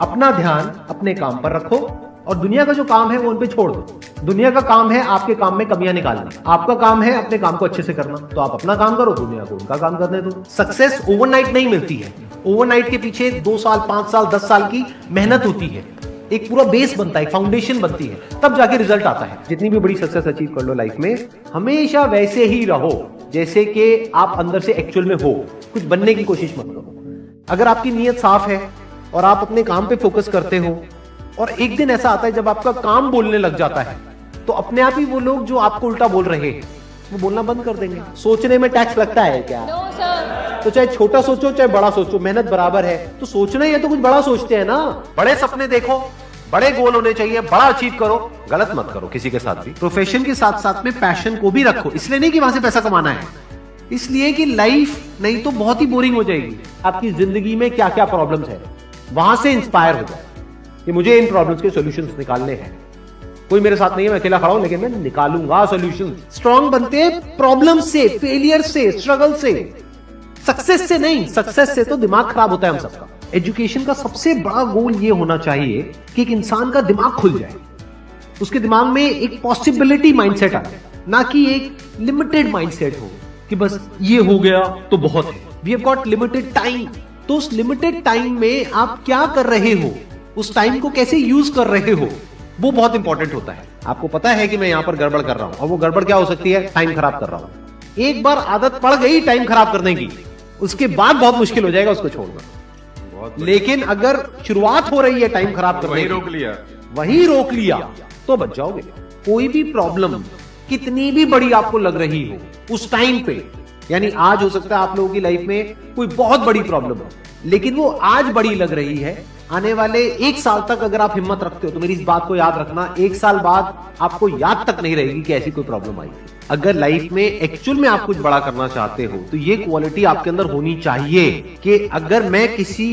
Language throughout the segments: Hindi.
अपना ध्यान अपने काम पर रखो और दुनिया का जो काम है वो उन पे छोड़ दो। दुनिया का काम है आपके काम में कमियां निकालना, आपका काम है अपने काम को अच्छे से करना। तो आप अपना काम करो, दुनिया को उनका काम करने दो। सक्सेस ओवरनाइट नहीं मिलती है। ओवरनाइट के पीछे 2 साल, 5 साल, 10 साल की मेहनत होती है। एक पूरा बेस बनता है, फाउंडेशन बनती है, तब जाके रिजल्ट आता है। जितनी भी बड़ी सक्सेस अचीव कर लो लाइफ में, हमेशा वैसे ही रहो जैसे कि आप अंदर से एक्चुअल में हो। कुछ बनने की कोशिश मत करो। अगर आपकी नीयत साफ है और आप अपने काम पे फोकस करते हो और एक दिन ऐसा आता है जब आपका काम बोलने लग जाता है, तो अपने आप ही वो लोग जो आपको उल्टा बोल रहे हैं वो बोलना बंद कर देंगे। सोचने में टैक्स लगता है क्या? No, sir. तो चाहे छोटा सोचो चाहे बड़ा सोचो, मेहनत बराबर है। तो सोचना ही है तो कुछ बड़ा सोचते हैं ना। बड़े सपने देखो, बड़े गोल होने चाहिए, बड़ा अचीव करो, गलत मत करो किसी के साथ भी। प्रोफेशन के साथ साथ में पैशन को भी रखो। इसलिए नहीं कि वहां से पैसा कमाना है, इसलिए कि लाइफ नहीं तो बहुत ही बोरिंग हो जाएगी। आपकी जिंदगी में क्या क्या प्रॉब्लम्स है, वहां से इंस्पायर हो जाए कि मुझे इन प्रॉब्लम्स के सॉल्यूशंस निकालने हैं। कोई मेरे साथ नहीं है, मैं अकेला खड़ा हूं, लेकिन मैं निकालूंगा सॉल्यूशन। स्ट्रांग बनते हैं प्रॉब्लम से, फेलियर से, स्ट्रगल से, सक्सेस से नहीं। सक्सेस से तो दिमाग खराब होता है हम सबका। एजुकेशन का सबसे बड़ा गोल ये होना चाहिए कि एक इंसान का दिमाग खुल जाए, उसके दिमाग में एक पॉसिबिलिटी माइंडसेट आ जाए, ना कि एक लिमिटेड माइंडसेट हो कि बस ये हो गया तो बहुत है। We have got limited time. तो उस लिमिटेड टाइम में आप क्या कर रहे हो, उस टाइम को कैसे यूज कर रहे हो, वो बहुत इंपॉर्टेंट होता है। आपको पता है कि मैं यहां पर गड़बड़ कर रहा हूं, और वो गड़बड़ क्या हो सकती है? टाइम खराब कर रहा हूं। एक बार आदत पड़ गई टाइम खराब करने की, उसके बाद बहुत मुश्किल हो जाएगा उसको छोड़ना। लेकिन अगर शुरुआत हो रही है टाइम खराब करने की, वही रोक लिया तो बच जाओगे। कोई भी प्रॉब्लम कितनी भी बड़ी आपको लग रही हो उस टाइम पे, यानी आज हो सकता है आप लोगों की लाइफ में कोई बहुत बड़ी प्रॉब्लम हो, लेकिन वो आज बड़ी लग रही है, आने वाले 1 साल तक अगर आप हिम्मत रखते हो तो मेरी इस बात को याद रखना, 1 साल बाद आपको याद तक नहीं रहेगी कि ऐसी कोई प्रॉब्लम आई थी। अगर लाइफ में एक्चुअल में आप कुछ बड़ा करना चाहते हो तो ये क्वालिटी आपके अंदर होनी चाहिए कि अगर मैं किसी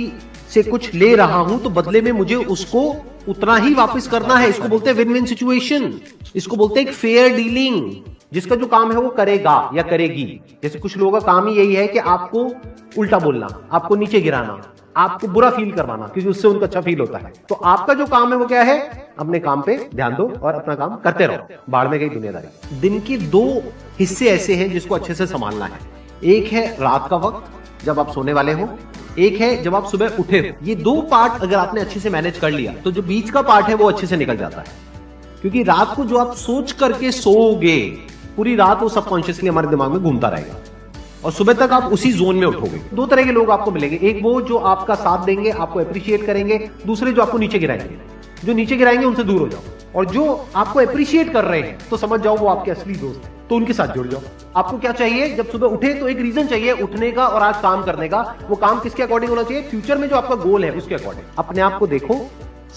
से कुछ ले रहा हूं तो बदले में मुझे उसको उतना ही वापस करना है। इसको बोलते हैं विन विन सिचुएशन, इसको बोलते हैं फेयर डीलिंग। जिसका जो काम है वो करेगा या करेगी। जैसे कुछ लोगों का काम ही यही है कि आपको उल्टा बोलना, आपको नीचे गिराना, आपको बुरा फील करवाना, क्योंकि उससे उनका अच्छा फील होता है। तो आपका जो काम है वो क्या है? अपने काम पे ध्यान दो और अपना काम करते रहो। बाढ़ में गई दुनियादारी। दिन के 2 हिस्से ऐसे हैं जिसको अच्छे से संभालना है। एक है रात का वक्त जब आप सोने वाले हो, एक है जब आप सुबह उठे हो। ये 2 पार्ट अगर आपने अच्छे से मैनेज कर लिया तो जो बीच का पार्ट है वो अच्छे से निकल जाता है। क्योंकि रात को जो आप सोच करके सोओगे, पूरी रात वो सबकॉन्शियसली हमारे दिमाग में घूमता रहेगा और सुबह तक आप उसी जोन में उठोगे। 2 तरह के लोग आपको मिलेंगे, एक वो जो आपका साथ देंगे, आपको अप्रिशिएट करेंगे, दूसरे जो आपको नीचे गिराएंगे। जो नीचे गिराएंगे उनसे दूर हो जाओ, और जो आपको अप्रिशिएट कर रहे हैं तो समझ जाओ वो आपके असली दोस्त हैं, तो उनके साथ जुड़ जाओ। आपको क्या चाहिए? जब सुबह उठे तो एक रीजन चाहिए उठने का और आज काम करने का। वो काम किसके अकॉर्डिंग होना चाहिए? फ्यूचर में जो आपका गोल है उसके अकॉर्डिंग। अपने आप को देखो,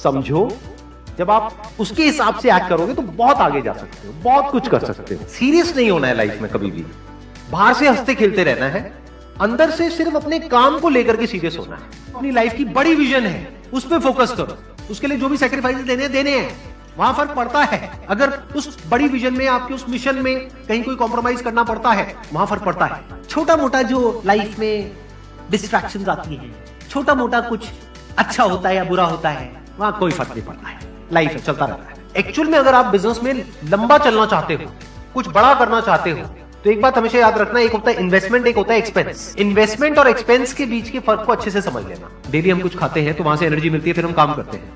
समझो। जब आप उसके हिसाब से एक्ट करोगे तो बहुत आगे जा सकते हो, बहुत कुछ कर सकते हो। सीरियस नहीं होना है लाइफ में कभी भी। बाहर से हंसते खेलते रहना है, अंदर से सिर्फ अपने काम को लेकर के सीरियस होना है। अपनी लाइफ की बड़ी विजन है, उस पर फोकस करो। उसके लिए जो भी सैक्रिफाइस देने हैं, वहां फर्क पड़ता है। अगर उस बड़ी विजन में, आपके उस मिशन में कहीं कोई कॉम्प्रोमाइज करना पड़ता है, वहां फर्क पड़ता है। छोटा मोटा जो लाइफ में डिस्ट्रैक्शंस आती है, छोटा मोटा कुछ अच्छा होता है या बुरा होता है, वहां कोई फर्क नहीं पड़ता है। लाइफ है, चलता रहता है। एक्चुअल में अगर आप बिजनेस में लंबा चलना चाहते हो, कुछ बड़ा करना चाहते हो, तो एक बात हमेशा याद रखना, एक होता है इन्वेस्टमेंट, एक होता है एक्सपेंस। इन्वेस्टमेंट और एक्सपेंस के बीच के फर्क को अच्छे से समझ लेना। डेली हम कुछ खाते हैं तो वहां से एनर्जी मिलती है, फिर हम काम करते हैं।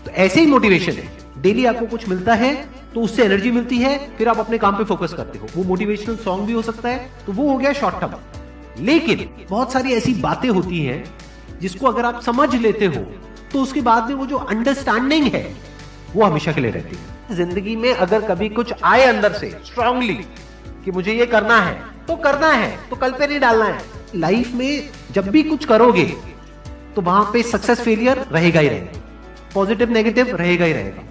तो ऐसे ही मोटिवेशन है, डेली आपको कुछ मिलता है तो उससे एनर्जी मिलती है, फिर आप अपने काम पे फोकस करते हो। वो मोटिवेशनल सॉन्ग भी हो सकता है, तो वो हो गया शॉर्ट टर्म। लेकिन बहुत सारी ऐसी बातें होती हैं जिसको अगर आप समझ लेते हो तो उसके बाद में वो जो अंडरस्टैंडिंग है वो हमेशा के लिए रहती है। जिंदगी में अगर कभी कुछ आए अंदर से स्ट्रांगली कि मुझे ये करना है तो करना है, तो कल पे नहीं डालना है। लाइफ में जब भी कुछ करोगे तो वहां पे सक्सेस फेलियर रहेगा ही रहेगा, पॉजिटिव नेगेटिव रहेगा ही रहेगा,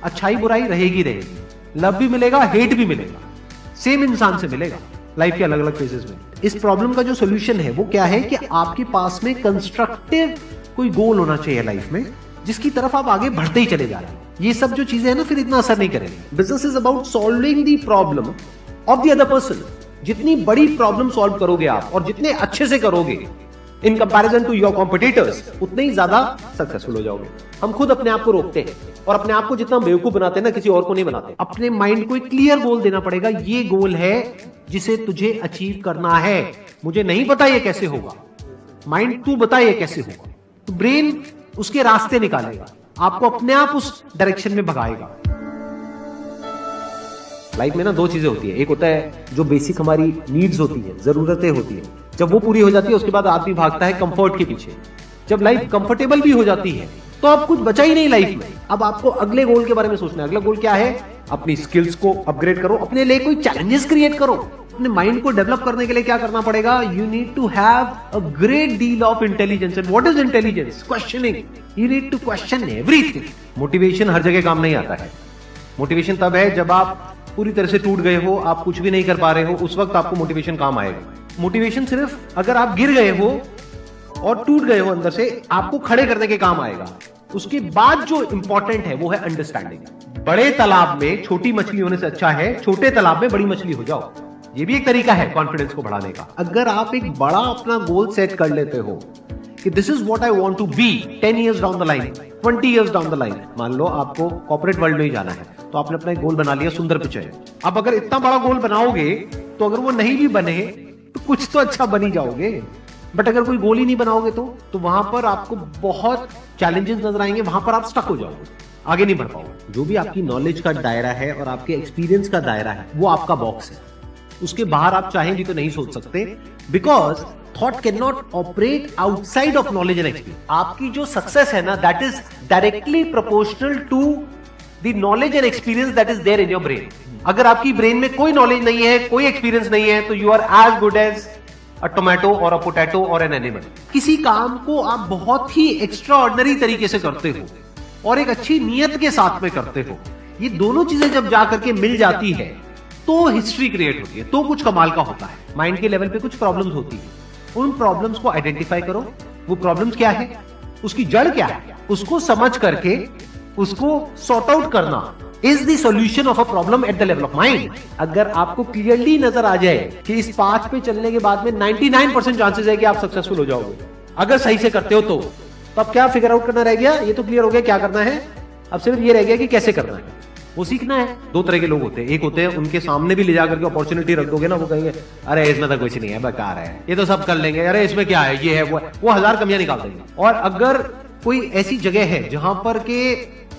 अच्छाई बुराई रहेगी रहेगी, लव भी मिलेगा, हेट भी मिलेगा, सेम इंसान से मिलेगा लाइफ के अलग अलग फेजेस में। इस प्रॉब्लम का जो सोल्यूशन है वो क्या है कि आपके पास में कंस्ट्रक्टिव कोई गोल होना चाहिए लाइफ में, जिसकी तरफ आप आगे बढ़ते ही चले जा रहे हैं। ये सब जो चीजें हैं ना, फिर इतना असर नहीं करेंगे। Business is about solving the problem of the other person. जितनी बड़ी प्रॉब्लम सॉल्व करोगे आप और जितने अच्छे से करोगे, in comparison to your competitors, उतने ही ज्यादा सक्सेसफुल हो जाओगे। हम खुद अपने आप को रोकते हैं और अपने आप को जितना बेवकूफ बनाते हैं ना, किसी और को नहीं बनाते। अपने माइंड को एक क्लियर गोल देना पड़ेगा, ये गोल है जिसे तुझे अचीव करना है। मुझे नहीं पता ये कैसे होगा, माइंड तू बता ये कैसे होगा। तो ब्रेन उसके रास्ते निकालेगा, आपको अपने आप उस डायरेक्शन में भगाएगा। लाइफ में ना दो चीजें होती है, एक होता है जो बेसिक हमारी नीड्स होती है, जरूरतें होती है, जब वो पूरी हो जाती है उसके बाद आदमी भागता है कंफर्ट के पीछे। जब लाइफ कंफर्टेबल भी हो जाती है तो अब कुछ बचा ही नहीं लाइफ में। अब आपको अगले गोल के बारे में सोचना है। अगला गोल क्या है? अपनी स्किल्स को अपग्रेड करो, अपने लिए कोई चैलेंजेस क्रिएट करो। अपने माइंड को डेवलप करने के लिए क्या करना पड़ेगा? You need to have a great deal of intelligence. And what is intelligence? Questioning. You need to question everything. Motivation हर जगह काम नहीं आता है। मोटिवेशन तब है जब आप पूरी तरह से टूट गए हो, आप कुछ भी नहीं कर पा रहे हो, उस वक्त आपको मोटिवेशन काम आएगा। मोटिवेशन सिर्फ अगर आप गिर गए हो और टूट गए हो अंदर से, आपको खड़े करने के काम आएगा। उसके बाद जो इंपॉर्टेंट है वो है अंडरस्टैंडिंग। बड़े तालाब में छोटी मछली होने से अच्छा है छोटे तालाब में बड़ी मछली हो जाओ। ये भी एक तरीका है कॉन्फिडेंस को बढ़ाने का। अगर आप एक बड़ा अपना गोल सेट कर लेते हो कि this is what I want to be 10 years down the line, 20 years down the line. मान लो आपको कॉर्पोरेट वर्ल्ड में ही जाना है, तो आपने अपना एक गोल बना लिया सुंदर पिचाई। अब अगर इतना बड़ा गोल बनाओगे तो अगर वो नहीं भी बने तो कुछ तो अच्छा बन ही जाओगे। बट अगर कोई गोल ही नहीं बनाओगे तो वहां पर आपको बहुत चैलेंजेस नजर आएंगे, वहां पर आप स्टक हो जाओगे, आगे नहीं बढ़ पाओगे। जो भी आपकी नॉलेज का दायरा है और आपके एक्सपीरियंस का दायरा है वो आपका बॉक्स है। उसके बाहर आप चाहें भी तो नहीं सोच सकते, because thought can not operate outside of knowledge and experience. आपकी जो सक्सेस है ना, that is directly proportional to the knowledge and experience that is there in your brain. अगर आपकी ब्रेन में कोई नॉलेज नहीं है, कोई एक्सपीरियंस नहीं है, तो you are as good as a tomato और अ पोटैटो और एन एनिमल। किसी काम को आप बहुत ही एक्स्ट्रा ऑर्डिनरी तरीके से करते हो और एक अच्छी नीयत के साथ में करते हो, ये दोनों चीजें जब जाकर के मिल जाती है तो हिस्ट्री क्रिएट होती है, तो कुछ कमाल का होता है। माइंड के लेवल पे कुछ प्रॉब्लम्स होती है, उन प्रॉब्लम्स को आइडेंटिफाई करो। वो प्रॉब्लम्स क्या है, उसकी जड़ क्या है, उसको समझ करके उसको सॉर्ट आउट करना is the solution of a problem at the level of mind. अगर आपको क्लियरली नजर आ जाए कि इस पाथ पे चलने के बाद में 99% चांसेस है कि आप सक्सेसफुल हो जाओगे अगर सही से करते हो तो अब क्या फिगर आउट करना रह गया? ये तो क्लियर हो गया क्या करना है, अब सिर्फ ये रह गया कि कैसे करना है, वो सीखना है। दो तरह के लोग होते हैं, एक होते हैं उनके सामने भी ले जाकर के अपॉर्चुनिटी रख दोगे ना, वो कहेंगे अरे इसमें तो कुछ नहीं है, बेकार है, ये तो सब कर लेंगे, अरे इसमें क्या है, ये है वो 1000 कमियां निकाल देंगे। और अगर कोई ऐसी जगह है जहां पर के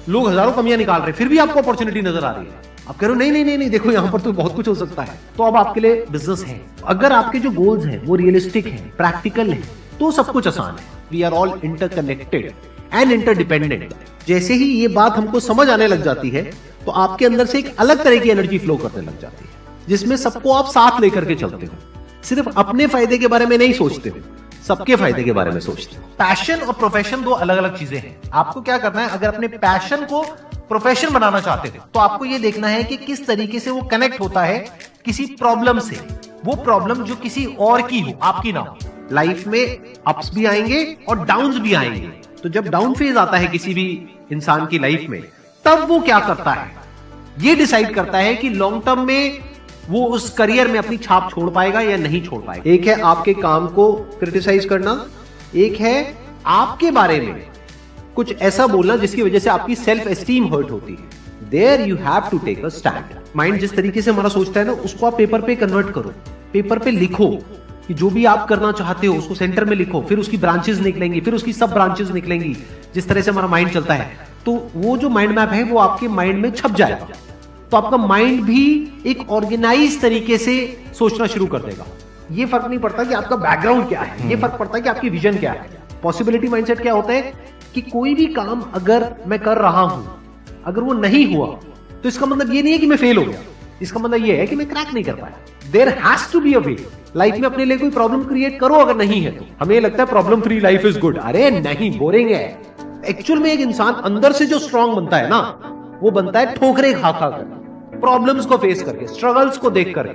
लोग हजारों कमियां निकाल रहे फिर भी आपको अपॉर्चुनिटी नजर आ रही है, आप कह रहे हो नहीं नहीं नहीं नहीं देखो यहाँ पर तो बहुत कुछ हो सकता है, तो अब आपके लिए बिजनेस है। अगर आपके जो गोल्स हैं वो रियलिस्टिक है, प्रैक्टिकल है, तो सब कुछ आसान है। We are all interconnected and interdependent. जैसे ही ये बात हमको समझ आने लग जाती है तो आपके अंदर से एक अलग तरह की एनर्जी फ्लो करने लग जाती है, जिसमें सबको आप साथ लेकर के चलते हो। सिर्फ अपने फायदे के बारे में नहीं सोचते हो, सबके फायदे के बारे में सोचते हो। पैशन और प्रोफेशन दो अलग अलग चीजें हैं। आपको क्या करना है, अगर अपने पैशन को प्रोफेशन बनाना चाहते हो तो आपको यह देखना है कि किस तरीके से वो कनेक्ट होता है किसी प्रॉब्लम से। वो प्रॉब्लम जो किसी और की हो, आपकी ना हो। लाइफ में अप्स भी आएंगे और डाउन्स भी आएंगे, तो जब डाउन फेज आता है किसी भी इंसान की लाइफ में, तब वो क्या करता है, ये डिसाइड करता है कि लॉन्ग टर्म में वो उस करियर में अपनी छाप छोड़ पाएगा या नहीं छोड़ पाएगा। एक है आपके काम को क्रिटिसाइज करना, एक है आपके बारे में कुछ ऐसा बोलना जिसकी वजह से आपकी सेल्फ एस्टीम हर्ट होती है। There you have to take a stand. Mind जिस तरीके से हमारा सोचता है ना, उसको आप पेपर पे कन्वर्ट करो, पेपर पे लिखो कि जो भी आप करना चाहते हो उसको सेंटर में लिखो, फिर उसकी ब्रांचेस निकलेंगी, फिर उसकी सब ब्रांचेस निकलेंगी। जिस तरह से हमारा माइंड चलता है, तो वो जो माइंड मैप है वो आपके माइंड में छप जाएगा, तो आपका माइंड भी एक ऑर्गेनाइज तरीके से सोचना शुरू कर देगा। ये फर्क नहीं पड़ता कि आपका बैकग्राउंड क्या है, ये फर्क पड़ता है कि आपकी विजन क्या है। पॉसिबिलिटी माइंडसेट क्या होता है कि कोई भी काम अगर मैं कर रहा हूं, अगर वो नहीं हुआ तो इसका मतलब ये नहीं है कि मैं फेल हो गया, इसका मतलब ये है कि मैं क्रैक नहीं कर पाया। There has to be a way. Life में अपने लिए कोई प्रॉब्लम क्रिएट करो, अगर नहीं है तो। हमें लगता है problem free life is good, अरे नहीं, बोरिंग है। एक्चुअल में एक इंसान अंदर से जो स्ट्रांग बनता है ना, वो बनता है ठोकरे खा खा कर, प्रॉब्लम्स को फेस करके, स्ट्रगल्स को देख करके।